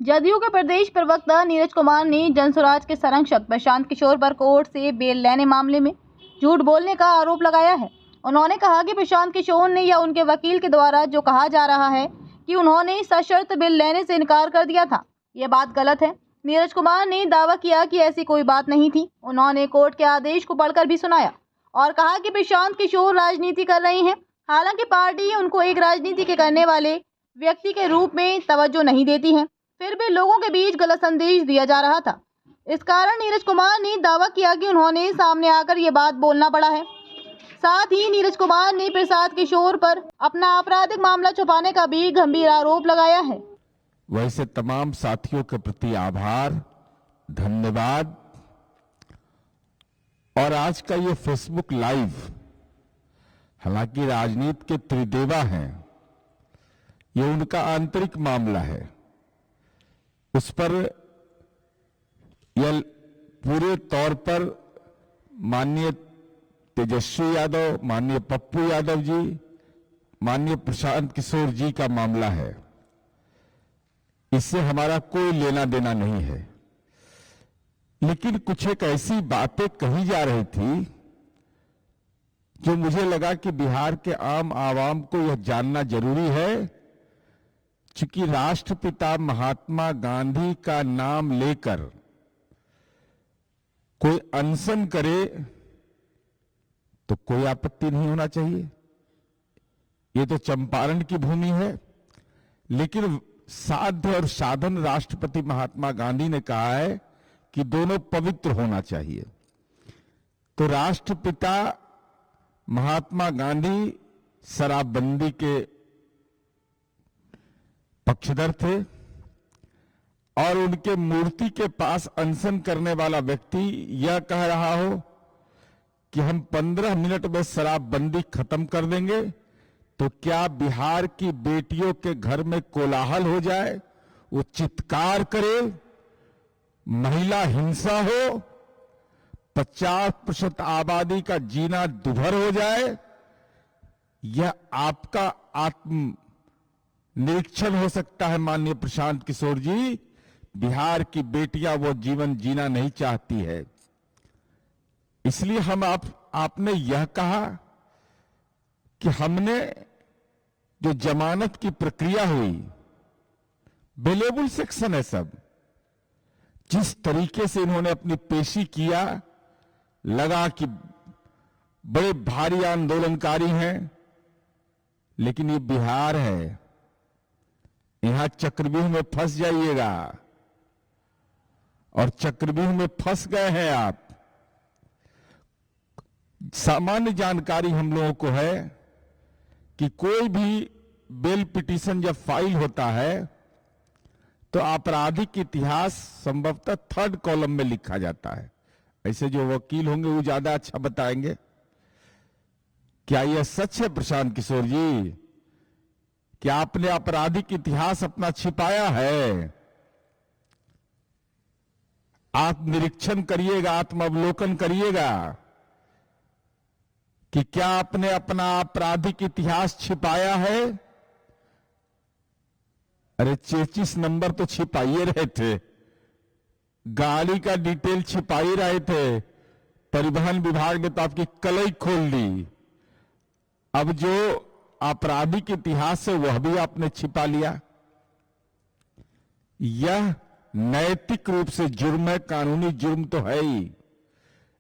जदयू के प्रदेश प्रवक्ता नीरज कुमार ने जनसुराज के संरक्षक प्रशांत किशोर पर कोर्ट से बेल लेने मामले में झूठ बोलने का आरोप लगाया है। उन्होंने कहा कि प्रशांत किशोर ने या उनके वकील के द्वारा जो कहा जा रहा है कि उन्होंने सशर्त बेल लेने से इनकार कर दिया था, ये बात गलत है। नीरज कुमार ने दावा किया कि ऐसी कोई बात नहीं थी। उन्होंने कोर्ट के आदेश को पढ़कर भी सुनाया और कहा कि प्रशांत किशोर राजनीति कर रहे हैं। हालांकि पार्टी उनको एक राजनीति के करने वाले व्यक्ति के रूप में तवज्जो नहीं देती है, फिर भी लोगों के बीच गलत संदेश दिया जा रहा था। इस कारण नीरज कुमार ने दावा किया कि उन्होंने सामने आकर ये बात बोलना पड़ा है। साथ ही नीरज कुमार ने प्रशांत किशोर पर अपना आपराधिक मामला छुपाने का भी गंभीर आरोप लगाया है। वैसे तमाम साथियों के प्रति आभार, धन्यवाद। और आज का ये फेसबुक लाइव, हालांकि राजनीति के त्रिदेवा हैं, ये उनका आंतरिक मामला है। उस पर यह पूरे तौर पर माननीय तेजस्वी यादव, माननीय पप्पू यादव जी, माननीय प्रशांत किशोर जी का मामला है। इससे हमारा कोई लेना देना नहीं है। लेकिन कुछ एक ऐसी बातें कही जा रही थी जो मुझे लगा कि बिहार के आम आवाम को यह जानना जरूरी है, क्योंकि राष्ट्रपिता महात्मा गांधी का नाम लेकर कोई अनशन करे तो कोई आपत्ति नहीं होना चाहिए। ये तो चंपारण की भूमि है। लेकिन साध्य और साधन राष्ट्रपति महात्मा गांधी ने कहा है कि दोनों पवित्र होना चाहिए। तो राष्ट्रपिता महात्मा गांधी शराबबंदी के पक्षधर थे और उनके मूर्ति के पास अनशन करने वाला व्यक्ति यह कह रहा हो कि हम 15 मिनट में शराबबंदी खत्म कर देंगे, तो क्या बिहार की बेटियों के घर में कोलाहल हो जाए, वो चित्कार करे, महिला हिंसा हो, 50% आबादी का जीना दुभर हो जाए? यह आपका आत्म निरीक्षण हो सकता है माननीय प्रशांत किशोर जी। बिहार की बेटियां वो जीवन जीना नहीं चाहती है। इसलिए हम आपने यह कहा कि हमने जो जमानत की प्रक्रिया हुई, बेलेबल सेक्शन है सब, जिस तरीके से इन्होंने अपनी पेशी किया, लगा कि बड़े भारी आंदोलनकारी हैं। लेकिन ये बिहार है, यहां चक्रव्यूह में फंस जाइएगा, और चक्रव्यूह में फंस गए हैं आप। सामान्य जानकारी हम लोगों को है कि कोई भी बेल पिटीशन जब फाइल होता है तो आपराधिक इतिहास संभवतः 3rd कॉलम में लिखा जाता है। ऐसे जो वकील होंगे वो ज्यादा अच्छा बताएंगे। क्या यह सच है प्रशांत किशोर जी कि आपने आपराधिक इतिहास अपना छिपाया है? आत्मनिरीक्षण करिएगा, आत्मावलोकन करिएगा कि क्या आपने अपना आपराधिक इतिहास छिपाया है? अरे 33 नंबर तो छिपाइए रहे थे, गाड़ी का डिटेल छिपाई रहे थे, परिवहन विभाग ने तो आपकी कलई खोल दी। अब जो आपराधिक इतिहास है वह भी आपने छिपा लिया। यह नैतिक रूप से जुर्म है, कानूनी जुर्म तो है ही।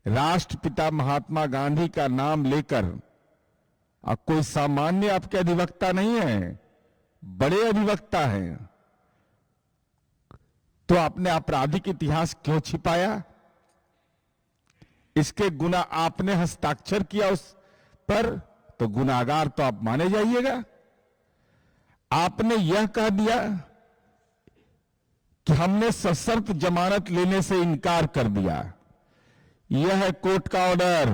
राष्ट्रपिता महात्मा गांधी का नाम लेकर, अब कोई सामान्य आपके अधिवक्ता नहीं है, बड़े अधिवक्ता हैं, तो आपने आपराधिक इतिहास क्यों छिपाया? इसके गुना आपने हस्ताक्षर किया उस पर, तो गुनाहगार तो आप माने जाइएगा। आपने यह कह दिया कि हमने सशर्त जमानत लेने से इनकार कर दिया। यह है कोर्ट का ऑर्डर।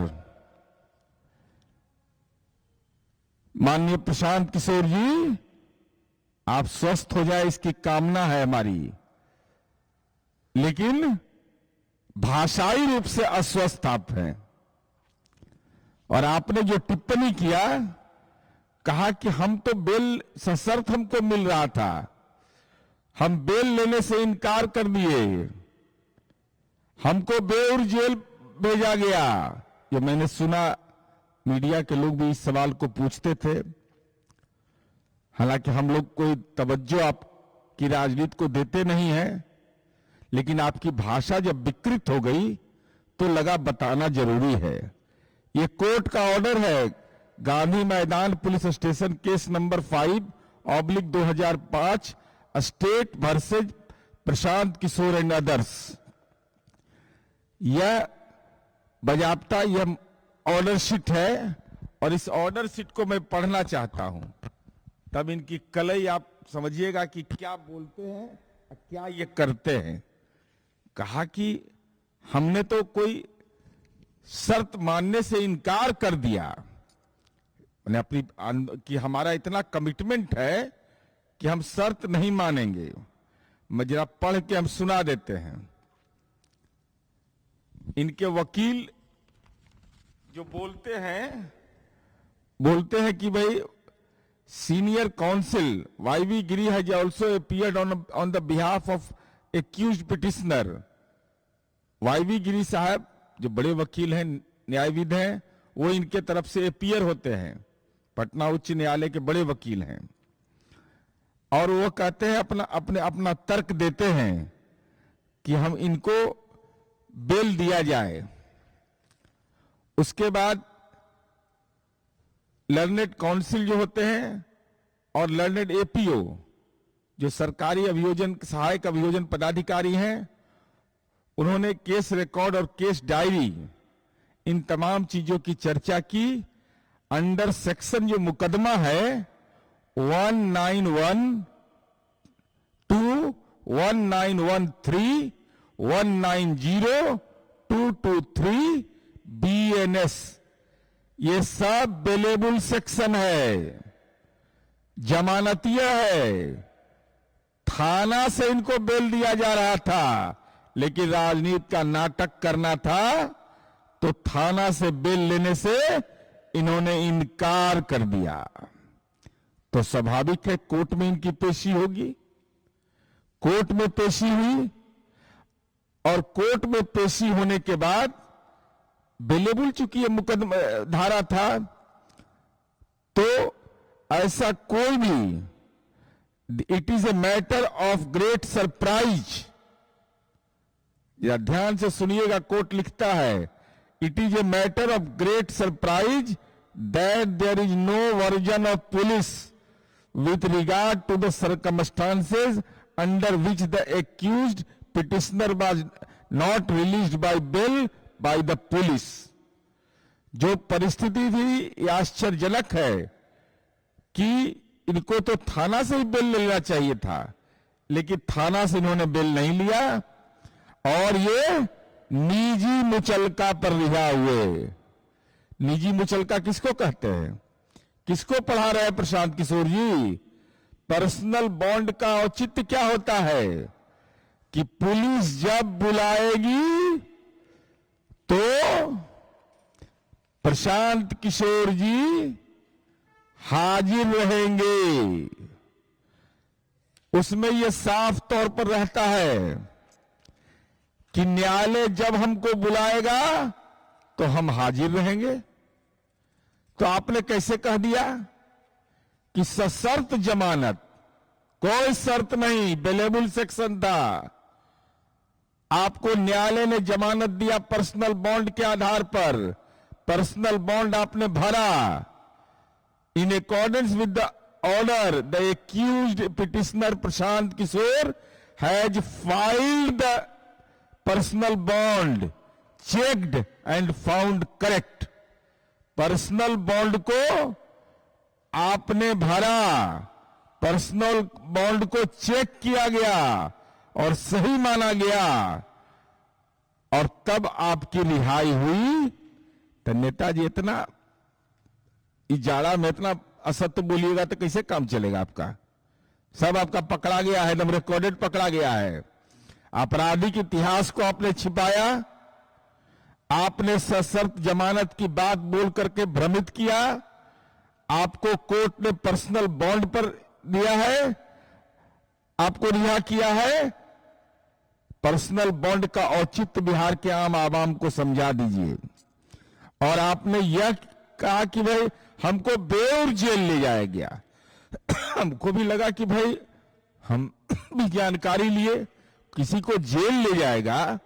माननीय प्रशांत किशोर जी, आप स्वस्थ हो जाए इसकी कामना है हमारी, लेकिन भाषाई रूप से अस्वस्थ आप हैं। और आपने जो टिप्पणी किया, कहा कि हम तो बेल सशर्त हमको मिल रहा था, हम बेल लेने से इनकार कर दिए, हमको बेउर जेल भेजा गया। ये मैंने सुना, मीडिया के लोग भी इस सवाल को पूछते थे। हालांकि हम लोग कोई तवज्जो आपकी राजनीति को देते नहीं है, लेकिन आपकी भाषा जब विकृत हो गई तो लगा बताना जरूरी है। ये कोर्ट का ऑर्डर है, Gandhi Maidan police station case number 5/2005 state versus Prashant Kishor and others. यह बाजाप्ता यह ऑर्डर शीट है और इस ऑर्डर शीट को मैं पढ़ना चाहता हूं, तब इनकी कलई आप समझिएगा कि क्या बोलते हैं और क्या ये करते हैं। कहा कि हमने तो कोई शर्त मानने से इनकार कर दिया, मैंने अपनी कि हमारा इतना कमिटमेंट है कि हम शर्त नहीं मानेंगे। मैं जरा पढ़ के हम सुना देते हैं। इनके वकील जो बोलते हैं कि भाई senior counsel YV Giri has also appeared on the behalf of accused petitioner. YV Giri साहब जो बड़े वकील हैं, न्यायविद हैं, वो इनके तरफ से अपीयर होते हैं, पटना उच्च न्यायालय के बड़े वकील हैं। और वो कहते हैं अपना तर्क देते हैं कि हम इनको बेल दिया जाए। उसके बाद लर्नेड काउंसिल जो होते हैं और लर्नेड एपीओ जो सरकारी अभियोजन सहायक अभियोजन पदाधिकारी हैं, उन्होंने केस रिकॉर्ड और केस डायरी इन तमाम चीजों की चर्चा की। अंडर सेक्शन जो मुकदमा है 1912, 1913, 190223 BNS, ये सब बेलेबल सेक्शन है, जमानतिया है। थाना से इनको बेल दिया जा रहा था, लेकिन राजनीति का नाटक करना था तो थाना से बेल लेने से इन्होंने इनकार कर दिया। तो स्वाभाविक है कोर्ट में इनकी पेशी होगी। कोर्ट में पेशी हुई और कोर्ट में पेशी होने के बाद बेलेबल चूंकि ये मुकदमा धारा था, तो ऐसा कोई भी, it is a matter of great surprise. या ध्यान से सुनिएगा, कोर्ट लिखता है it is a matter of great surprise that there is no version of police with regard to the circumstances under which the accused petitioner was not released by bail by the police। जो परिस्थिति थी ये आश्चर्यजनक है कि इनको तो थाना से ही बेल लेना चाहिए था, लेकिन थाना से इन्होंने बेल नहीं लिया और ये निजी मुचलका पर रिहा हुए। निजी मुचलका किसको कहते हैं? किसको पढ़ा रहे हैं प्रशांत किशोर जी? पर्सनल बॉन्ड का औचित्य क्या होता है कि पुलिस जब बुलाएगी तो प्रशांत किशोर जी हाजिर रहेंगे। उसमें यह साफ तौर पर रहता है कि न्यायालय जब हमको बुलाएगा तो हम हाजिर रहेंगे। तो आपने कैसे कह दिया कि सशर्त जमानत, कोई शर्त नहीं, बेलेबल सेक्शन था। आपको न्यायालय ने जमानत दिया पर्सनल बॉन्ड के आधार पर, पर्सनल बॉन्ड आपने भरा। In accordance with the order the accused petitioner Prashant Kishor has filed the personal bond, checked and found correct. Personal bond को आपने भरा, पर्सनल बॉन्ड को चेक किया गया और सही माना गया और तब आपकी रिहाई हुई। तो नेताजी इतना इस जाड़ा में इतना असत्य बोलिएगा तो कैसे काम चलेगा आपका? सब आपका पकड़ा गया है, एकदम रिकॉर्डेड पकड़ा गया है। आपराधिक इतिहास को आपने छिपाया, आपने सशर्त जमानत की बात बोल करके भ्रमित किया। आपको कोर्ट ने पर्सनल बॉन्ड पर दिया है आपको रिहा किया है, पर्सनल बॉन्ड का औचित्य बिहार के आम आवाम को समझा दीजिए। और आपने यह कहा कि भाई हमको बेउर जेल ले जाया गया। हमको भी लगा कि भाई हम भी जानकारी लिए, किसी को जेल ले जाएगा